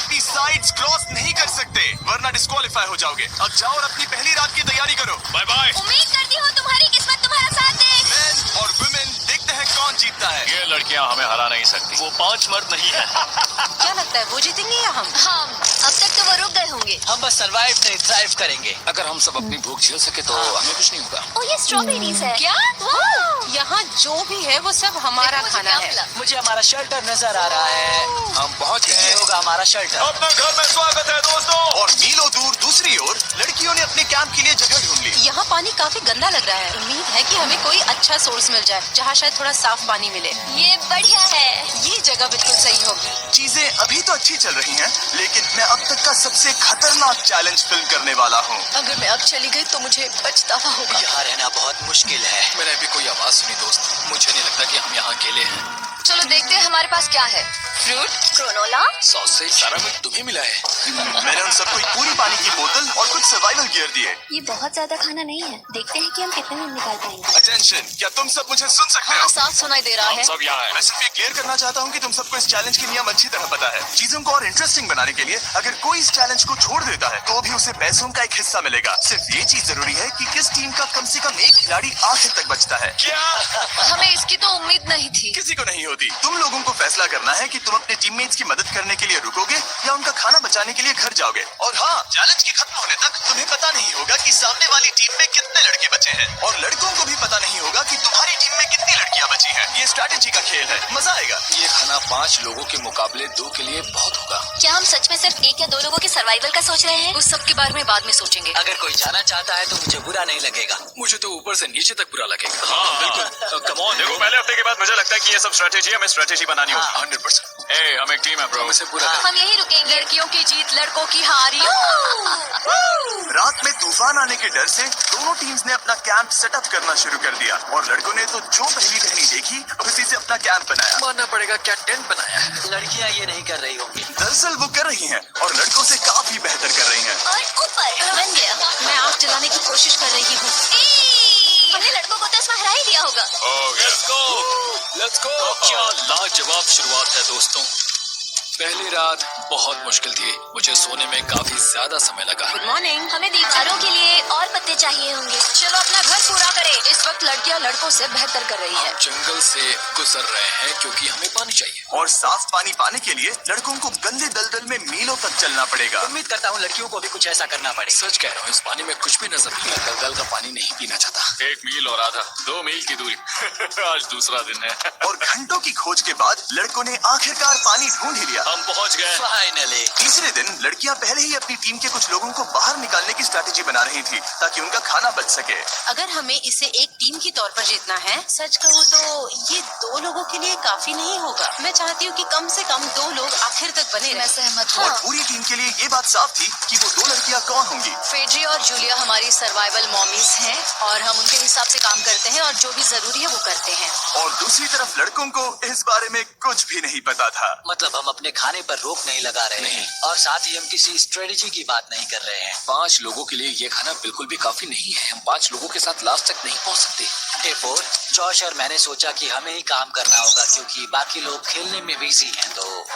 अपनी sides cross नहीं कर सकते वरना डिस्क्वालीफाई हो जाओगे। अब जाओ और अपनी पहली रात की तैयारी करो। Bye bye. उम्मीद करती हूँ तुम्हारी किस्मत तुम्हारा साथ दे। मेन और वुमेन देखते हैं कौन जीतता है। ये लड़कियां हमें हरा नहीं सकती। वो 5 मर्द नहीं है। क्या लगता है वो जीतेंगे या हम? अब तक तो वो रुक गए होंगे। हम बस सरवाइव नहीं थ्राइव करेंगे। अगर हम सब अपनी भूख झेल सके तो हमें कुछ नहीं होगा। ओ ये स्ट्रॉबेरीज है। क्या? यहाँ जो भी है वो सब हमारा देखो, खाना मुझे है। क्या मुझे हमारा शेल्टर नजर आ रहा है। हम पहुंच गए। होगा हमारा शेल्टर। अपना घर में स्वागत है दोस्तों। और मीलों दूर दूसरी ओर लड़कियों ने अपने कैंप के लिए जगह ढूंढ ली। यहाँ पानी काफी गंदा लग रहा है। उम्मीद है कि हमें कोई अच्छा सोर्स मिल जाए जहाँ शायद थोड़ा साफ पानी मिले। ये बढ़िया है। ये जगह बिल्कुल सही होगी। चीजें अभी तो अच्छी चल रही हैं, लेकिन मैं अब तक का सबसे खतरनाक चैलेंज फिल्म करने वाला हूँ। अगर मैं अब चली गई तो मुझे पछतावा होगा। यहाँ रहना बहुत मुश्किल है। मैंने अभी कोई आवाज सुनी दोस्त। मुझे नहीं लगता कि हम यहाँ अकेले हैं। चलो देखते हैं हमारे पास क्या है। फ्रूट, ग्रेनोला, सॉसेज, सारा मीट तुम्हें मिला है। मैंने उन सबको एक पूरी पानी की बोतल और कुछ सर्वाइवल गियर दिए। ये बहुत ज्यादा खाना नहीं है। देखते हैं कि हम कितने में निकाल पाएंगे। अटेंशन, क्या तुम सब मुझे सुन सकते हो? साफ सुनाई दे रहा है। सब यहाँ है। मैं सिर्फ ये क्लियर करना चाहता हूँ कि तुम सबको इस चैलेंज के नियम अच्छी तरह पता है। चीजों को और इंटरेस्टिंग बनाने के लिए अगर कोई इस चैलेंज को छोड़ देता है तो भी उसे पैसों का एक हिस्सा मिलेगा। सिर्फ ये चीज जरूरी है कि किस टीम का कम से कम एक खिलाड़ी आखिर तक बचता है। क्या? हमें इसकी तो उम्मीद नहीं थी। किसी को नहीं होती। तुम लोगों को फैसला करना है कि तुम अपने टीममेट्स की मदद करने के लिए रुकोगे या उनका खाना बचाने के लिए घर जाओगे। और हाँ, चैलेंज के खत्म होने तक तुम्हें पता नहीं होगा कि सामने वाली टीम में कितने लड़के बचे हैं और लड़कों को भी पता नहीं होगा कि तुम्हारी टीम में कितनी लड़कियां बची हैं। ये स्ट्रैटेजी का खेल है, मजा आएगा। ये खाना 5 लोगों के मुकाबले 2 के लिए बहुत होगा। क्या हम सच में सिर्फ 1 या 2 लोगों के सर्वाइवल का सोच रहे हैं? उस सब के बारे में बाद में सोचेंगे। अगर कोई जाना चाहता है तो मुझे बुरा नहीं लगेगा। मुझे तो ऊपर से नीचे तक बुरा लगेगा। हाँ बिल्कुल। Come on. देखो पहले हफ्ते के बाद मुझे लगता है कि ये सब स्ट्रेटेजी हमें स्ट्रेटेजी बनानी होगी। 100%। हम एक टीम है ब्रो। मुझे पूरा हम यही रुकेंगे। लड़कियों की जीत, लड़कों की हारी। रात में तूफान आने के डर से दोनों टीम्स ने अपना कैंप सेटअप करना शुरू कर दिया और लड़कों ने तो जो पहली टहनी देखी उसी से अपना कैंप बनाया। मानना पड़ेगा क्या टेंट बनाया है। लड़कियां ये नहीं कर रही होंगी। दरअसल वो कर रही हैं और लड़कों से काफी बेहतर कर रही हैं। और ऊपर बन गया। मैं आग जलाने की कोशिश कर रही हूँ। हमने लड़कों को तो इसमें हरा ही दिया होगा। Let's go. क्या लाजवाब शुरुआत है दोस्तों। पहली रात बहुत मुश्किल थी। मुझे सोने में काफी ज्यादा समय लगा। Good morning. हमें दीवारों के लिए और पत्ते चाहिए होंगे। चलो अपना घर पूरा करें। इस वक्त लड़कियां लड़कों से बेहतर कर रही है। जंगल से गुजर रहे हैं क्योंकि हमें पानी चाहिए। और साफ पानी पाने के लिए लड़कों को गंदे दलदल में मीलों तक चलना पड़ेगा। उम्मीद करता हूँ लड़कियों को भी कुछ ऐसा करना पड़े। सच कह रहा हूँ, इस पानी में कुछ भी नजर नहीं आता। दलदल का पानी नहीं पीना चाहता। 1 मील और आधा, 2 मील की दूरी। आज दूसरा दिन है। और घंटों की खोज के बाद लड़कों ने आखिरकार पानी ढूंढ ही लिया। हम पहुंच गए। फाइनली। तीसरे दिन लड़कियां पहले ही अपनी टीम के कुछ लोगों को बाहर निकालने की स्ट्रैटेजी बना रही थी ताकि उनका खाना बच सके। अगर हमें इसे एक टीम की तौर पर जीतना है, सच कहूँ तो ये 2 लोगों के लिए काफी नहीं होगा। मैं चाहती हूँ कि कम से कम 2 लोग आखिर तक बने रहे। सहमत और पूरी टीम के लिए ये बात साफ थी कि वो 2 लड़कियां कौन होंगी। फेड्री और जूलिया हमारी सर्वाइवल मॉमीज हैं और हम उनके हिसाब से काम करते हैं और जो भी जरूरी है वो करते हैं। और दूसरी तरफ लड़कों को इस बारे में कुछ भी नहीं पता था। मतलब हम अपने खाने पर रोक नहीं लगा रहे हैं और साथ ही हम किसी स्ट्रेटेजी की बात नहीं कर रहे हैं। 5 लोगों के लिए ये खाना बिल्कुल भी काफी नहीं है। हम 5 लोगों के साथ लास्ट तक नहीं पहुंच सकते। A4, जॉश और मैंने सोचा कि हमें ही काम करना होगा क्योंकि बाकी लोग खेलने में बिजी हैं। तो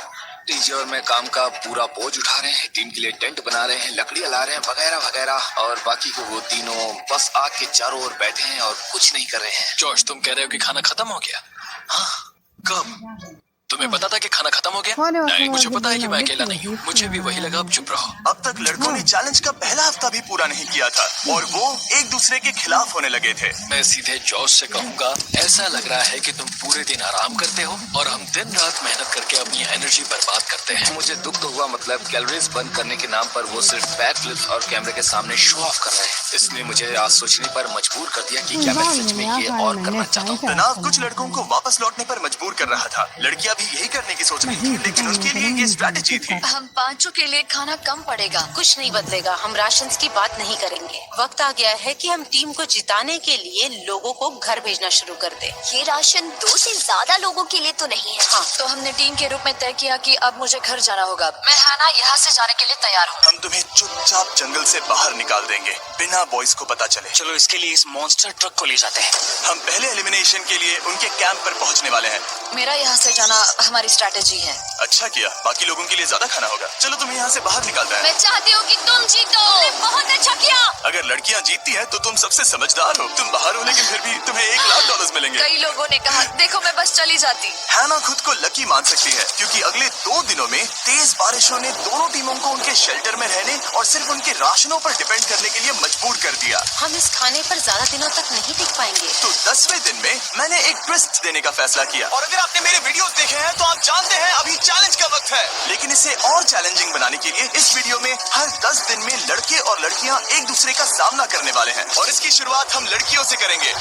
टीजे और मैं काम का पूरा बोझ उठा रहे हैं। टीम के लिए टेंट बना रहे हैं, लकड़ियां ला रहे हैं वगैरह वगैरह। और बाकी को वो तीनों बस आग के चारों ओर बैठे हैं और कुछ नहीं कर रहे हैं। जॉश, तुम कह रहे हो कि खाना खत्म हो गया? हाँ, कब? तुम्हें पता था कि खाना खत्म हो गया? नहीं, मुझे पता है कि मैं अकेला नहीं हूँ। मुझे भी वही लगा। अब चुप रहो। अब तक लड़कों ने चैलेंज का पहला हफ्ता भी पूरा नहीं किया था और वो एक दूसरे के खिलाफ होने लगे थे। मैं सीधे जॉश से कहूंगा, ऐसा लग रहा है कि तुम पूरे दिन आराम करते हो और हम दिन रात मेहनत करके अपनी एनर्जी बर्बाद करते हैं। मुझे दुख तो हुआ, मतलब कैलोरीज बर्न करने के नाम पर वो सिर्फ बैक फ्लिप्स और कैमरे के सामने शो ऑफ कर रहे हैं। इसने मुझे आज सोचने पर मजबूर कर दिया कि क्या मैं सच में ये और करना चाहता हूँ। तनाव कुछ लड़कों को वापस लौटने पर मजबूर कर रहा था। लड़कियां भी यही करने की सोच रही थी, लेकिन उनके लिए ये स्ट्रैटेजी थी। हम 5 के लिए खाना कम पड़ेगा। कुछ नहीं बदलेगा। हम राशन की बात नहीं करेंगे। वक्त आ गया है कि हम टीम को जिताने के लिए लोगों को घर भेजना शुरू कर दे। ये राशन 2 से ज्यादा लोगों के लिए तो नहीं है। हाँ, तो हमने टीम के रूप में तय किया कि अब मुझे घर जाना होगा। मैं हैना यहाँ से जाने के लिए तैयार हूँ। हम तुम्हें चुपचाप जंगल से बाहर निकाल देंगे बिना बॉयज को पता चले। चलो इसके लिए इस मॉन्स्टर ट्रक को ले जाते हैं। हम पहले एलिमिनेशन के लिए उनके कैंप पर पहुंचने वाले हैं। मेरा यहाँ से जाना हमारी स्ट्रैटेजी है। अच्छा किया, बाकी लोगों के लिए ज्यादा खाना होगा। चलो तुम्हें यहाँ से बाहर निकालता है। मैं चाहती हूँ कि तुम जीतो। तुमने बहुत अच्छा किया। अगर लड़कियाँ जीतती हैं तो तुम सबसे समझदार हो। तुम बाहर हो लेकिन फिर भी तुम्हें $1,00,000 मिलेंगे। कई लोगों ने कहा देखो मैं बस चली जाती। हैना खुद को लकी मान सकती है क्योंकि अगले 2 दिनों में तेज बारिशों ने दोनों टीमों को उनके शेल्टर में रहने और सिर्फ उनके राशनों पर डिपेंड करने के लिए मजबूर कर दिया। हम इस खाने पर ज्यादा दिनों तक नहीं टिक पाएंगे। तो 10वें दिन में मैंने एक ट्विस्ट देने का फैसला किया। और अगर आपने मेरे वीडियोस देखे हैं तो आप जानते हैं अभी चैलेंज का वक्त है। लेकिन इसे और चैलेंजिंग बनाने के लिए इस वीडियो में हर 10 दिन में लड़के और लड़कियां एक दूसरे का सामना करने वाले हैं और इसकी शुरुआत हम लड़कियों से करेंगे।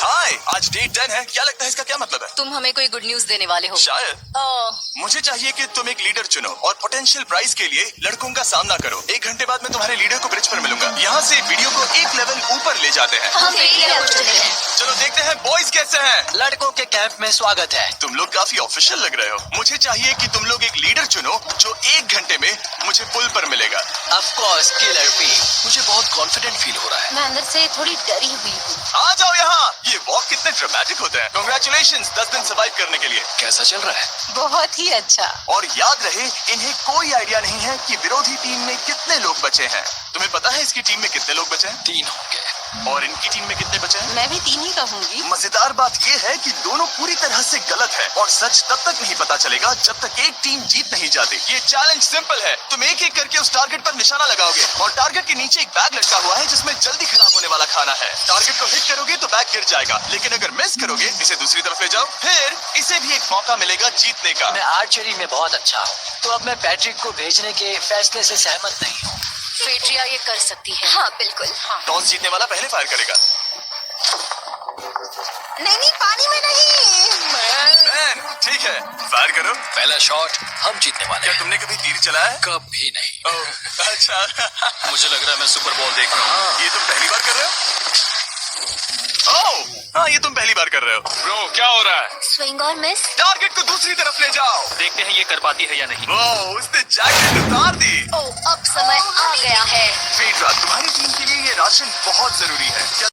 हाय, आज डे 10 है। क्या लगता है इसका क्या मतलब है? तुम हमें कोई गुड न्यूज देने वाले हो। शायद। मुझे चाहिए कि तुम एक लीडर चुनो और पोटेंशियल प्राइज के लिए लड़कों का सामना करो। 1 घंटे बाद मैं तुम्हारे लीडर को ब्रिज पर मिलूंगा। यहाँ से वीडियो को एक लेवल ऊपर ले जाते हैं। हम चलो देखते हैं बॉयज कैसे हैं। लड़कों के कैंप में स्वागत है। तुम लोग काफी ऑफिशियल लग रहे हो। मुझे चाहिए कि तुम लोग एक लीडर चुनो जो 1 घंटे में मुझे पुल पर मिलेगा। Of course killer P. मुझे बहुत कॉन्फिडेंट फील हो रहा है। मैं अंदर से थोड़ी डरी हुई हूँ। आ जाओ यहाँ। ये वॉक कितने ड्रामेटिक होते हैं। कांग्रेचुलेशंस 10 दिन सर्वाइव करने के लिए। कैसा चल रहा है? बहुत ही अच्छा। और याद रहे इन्हें कोई आइडिया नहीं है कि विरोधी टीम में कितने लोग बचे हैं। तुम्हें पता है इसकी टीम में कितने लोग बचे हैं? 3 होंगे। और इनकी टीम में कितने बचे हैं? मैं भी 3 ही कहूँगी। मजेदार बात ये है कि दोनों पूरी तरह से गलत है और सच तब तक नहीं पता चलेगा जब तक एक टीम जीत नहीं जाती। ये चैलेंज सिंपल है। तुम एक एक करके उस टारगेट पर निशाना लगाओगे और टारगेट के नीचे एक बैग लटका हुआ है जिसमें जल्दी खराब होने वाला खाना है। टारगेट को हिट करोगे तो बैग गिर जाएगा, लेकिन अगर मिस करोगे इसे दूसरी तरफ ले जाओ, फिर इसे भी एक मौका मिलेगा जीतने का। मैं आर्चरी में बहुत अच्छा हूँ, तो अब मैं पैट्रिक को भेजने के फैसले से सहमत नहीं हूँ। फेट्रिया ये कर सकती है। हाँ बिल्कुल। हाँ। टॉस जीतने वाला पहले फायर करेगा। नहीं पानी में नहीं। मैन, ठीक है, फायर करो। पहला शॉट हम जीतने वाले क्या हैं। तुमने कभी तीर चलाया है? कभी नहीं। ओह, अच्छा। मुझे लग रहा है मैं सुपर बॉल देख रहा हूँ। ये तुम पहली बार कर रहे हो? ओह, हाँ, ये तुम पहली बार कर रहे हो। ब्रो क्या हो रहा है? स्विंग और मिस। टारगेट को दूसरी तरफ ले जाओ। देखते हैं ये कर पाती है या नहीं। ओह, उसने जैकेट उतार दी। ओह अब समय आ गया है। फेड्रा, तुम्हारी टीम के लिए ये राशन बहुत जरूरी है। क्या